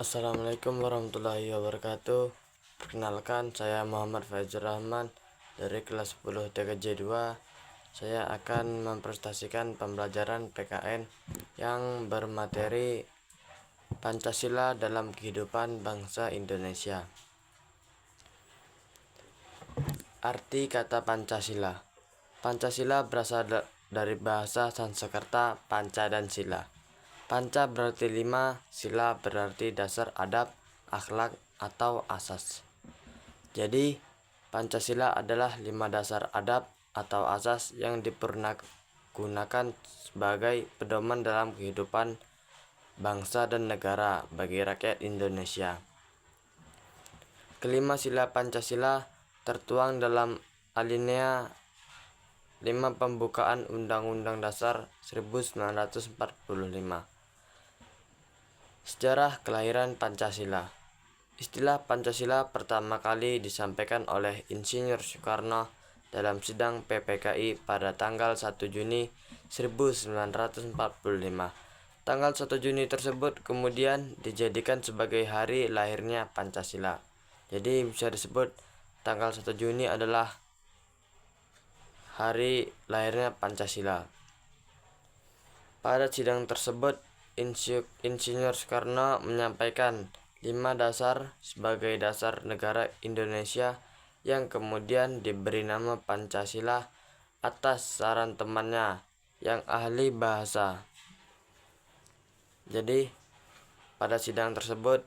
Assalamualaikum warahmatullahi wabarakatuh. Perkenalkan, saya Muhammad Faizur Rahman dari kelas 10 TKJ 2. Saya akan mempresentasikan pembelajaran PKN yang bermateri Pancasila dalam kehidupan bangsa Indonesia. Arti kata Pancasila. Pancasila berasal dari bahasa Sanskerta panca dan sila. Panca berarti 5, sila berarti dasar adab, akhlak, atau asas. Jadi, Pancasila adalah 5 dasar adab atau asas yang dipergunakan sebagai pedoman dalam kehidupan bangsa dan negara bagi rakyat Indonesia. Kelima sila Pancasila tertuang dalam alinea 5 pembukaan Undang-Undang Dasar 1945. Sejarah kelahiran Pancasila. Istilah Pancasila pertama kali disampaikan oleh Insinyur Soekarno dalam sidang PPKI pada tanggal 1 Juni 1945. Tanggal 1 Juni tersebut kemudian dijadikan sebagai hari lahirnya Pancasila. Jadi bisa disebut tanggal 1 Juni adalah hari lahirnya Pancasila. Pada sidang tersebut, Insinyur Soekarno menyampaikan 5 dasar sebagai dasar negara Indonesia yang kemudian diberi nama Pancasila atas saran temannya yang ahli bahasa. Jadi, pada sidang tersebut,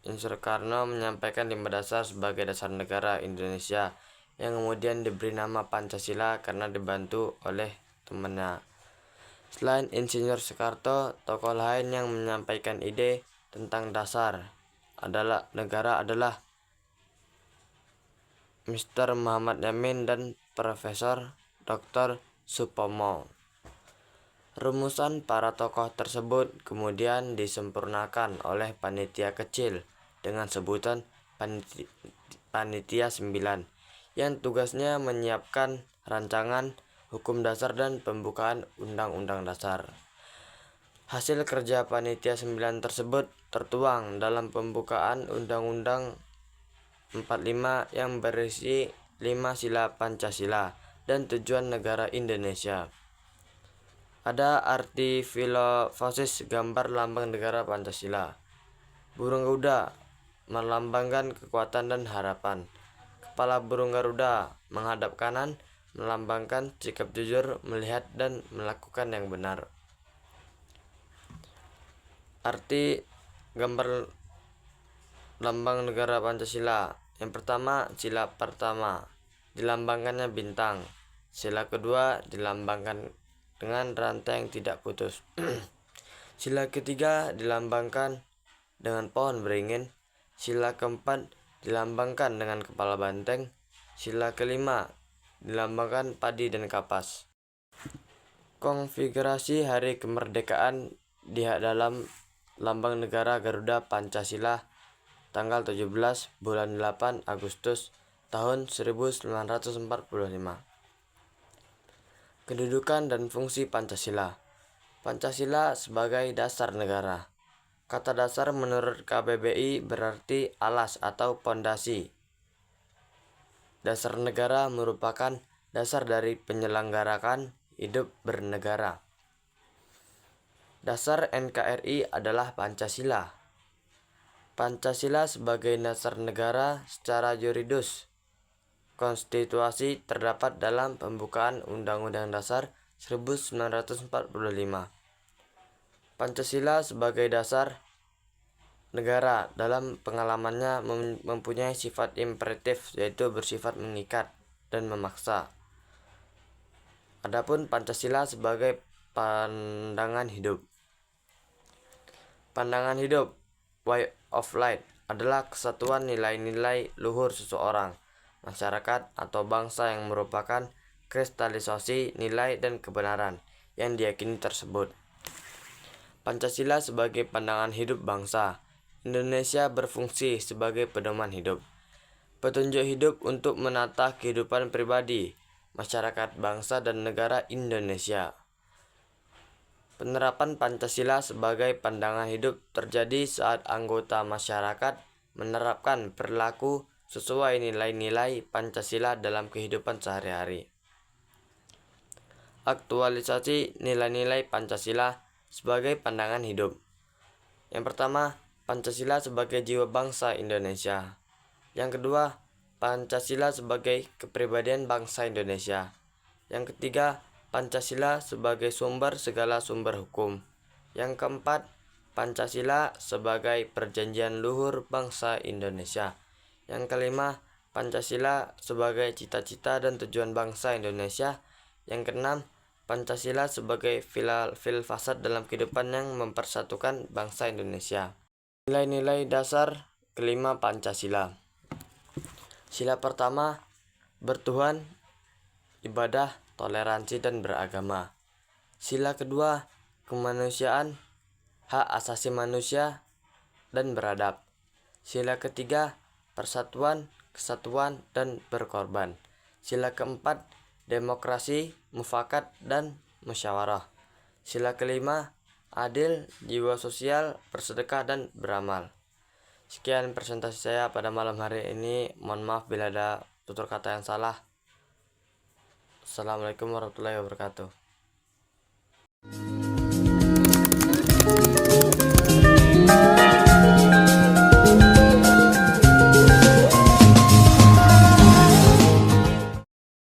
Insinyur Soekarno menyampaikan 5 dasar sebagai dasar negara Indonesia yang kemudian diberi nama Pancasila karena dibantu oleh temannya. Selain Insinyur Soekarno, tokoh lain yang menyampaikan ide tentang dasar negara adalah Mr. Muhammad Yamin dan Profesor Dr. Supomo. Rumusan para tokoh tersebut kemudian disempurnakan oleh panitia kecil dengan sebutan Panitia 9 yang tugasnya menyiapkan rancangan hukum dasar dan pembukaan Undang-Undang Dasar. Hasil kerja Panitia 9 tersebut tertuang dalam pembukaan Undang-Undang 45 yang berisi 5 sila Pancasila dan tujuan negara Indonesia. Ada arti filosofis gambar lambang negara Pancasila. Burung Garuda melambangkan kekuatan dan harapan. Kepala burung Garuda menghadap kanan melambangkan sikap jujur, melihat dan melakukan yang benar. Arti gambar lambang negara Pancasila. Yang pertama, sila pertama dilambangkannya bintang. Sila kedua dilambangkan dengan rantai yang tidak putus. Sila ketiga dilambangkan dengan pohon beringin. Sila keempat dilambangkan dengan kepala banteng. Sila kelima dilambangkan padi dan kapas. Konfigurasi hari kemerdekaan di dalam lambang negara Garuda Pancasila tanggal 17 bulan 8 Agustus tahun 1945. Kedudukan dan fungsi Pancasila. Pancasila sebagai dasar negara. Kata dasar menurut KBBI berarti alas atau pondasi. Dasar negara merupakan dasar dari penyelenggarakan hidup bernegara. Dasar NKRI adalah Pancasila. Pancasila sebagai dasar negara secara yuridis konstitusi terdapat dalam pembukaan Undang-Undang Dasar 1945. Pancasila sebagai dasar negara dalam pengalamannya mempunyai sifat imperatif, yaitu bersifat mengikat dan memaksa. Adapun Pancasila sebagai pandangan hidup. Pandangan hidup, way of life, adalah kesatuan nilai-nilai luhur seseorang, masyarakat, atau bangsa yang merupakan kristalisasi nilai dan kebenaran yang diyakini tersebut. Pancasila sebagai pandangan hidup bangsa Indonesia berfungsi sebagai pedoman hidup, petunjuk hidup untuk menata kehidupan pribadi, masyarakat, bangsa, dan negara Indonesia. Penerapan Pancasila sebagai pandangan hidup terjadi saat anggota masyarakat menerapkan perilaku sesuai nilai-nilai Pancasila dalam kehidupan sehari-hari. Aktualisasi nilai-nilai Pancasila sebagai pandangan hidup. Yang pertama, Pancasila sebagai jiwa bangsa Indonesia. Yang kedua, Pancasila sebagai kepribadian bangsa Indonesia. Yang ketiga, Pancasila sebagai sumber segala sumber hukum. Yang keempat, Pancasila sebagai perjanjian luhur bangsa Indonesia. Yang kelima, Pancasila sebagai cita-cita dan tujuan bangsa Indonesia. Yang keenam, Pancasila sebagai filsafat dalam kehidupan yang mempersatukan bangsa Indonesia. Nilai-nilai dasar kelima Pancasila. Sila pertama, bertuhan, ibadah, toleransi, dan beragama. Sila kedua, kemanusiaan, hak asasi manusia, dan beradab. Sila ketiga, persatuan, kesatuan, dan berkorban. Sila keempat, demokrasi, mufakat, dan musyawarah. Sila kelima, adil, jiwa sosial, bersedekah, dan beramal. Sekian presentasi saya pada malam hari ini. Mohon maaf bila ada tutur kata yang salah. Assalamualaikum warahmatullahi wabarakatuh.